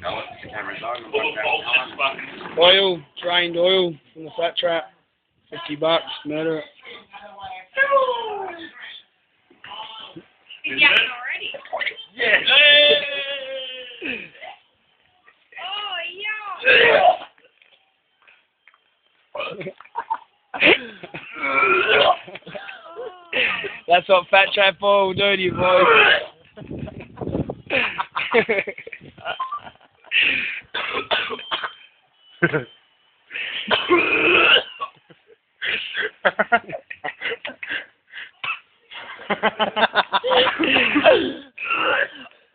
The camera's on. Oil, drained oil from the fat trap. $50, murder it. He's yakking already. Yes! Oh, That's what fat trap oil will do to you, boys.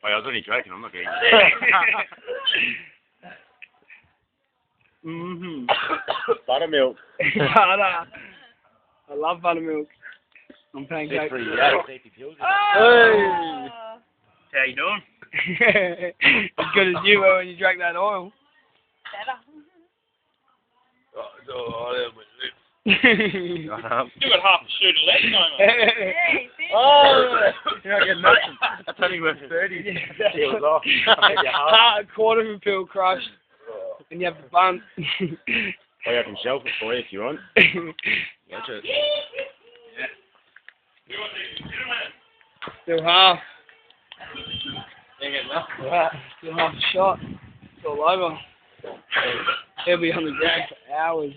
Wait, I was only joking, I'm not getting Buttermilk. Butter. I love buttermilk. I'm pancake. Hey. How you doing? As good as you were when you drank that oil. better. You got half a suit of legs, mate. Hey, Oh! You're not getting nothing. That's only worth 30. It was off. A quarter of a pill crushed. And you have the bun. Oh, I can shelf it for you if you want. Watch it. Still half. You get nothing. Still half a shot. It's all over. He'll be on the ground for hours.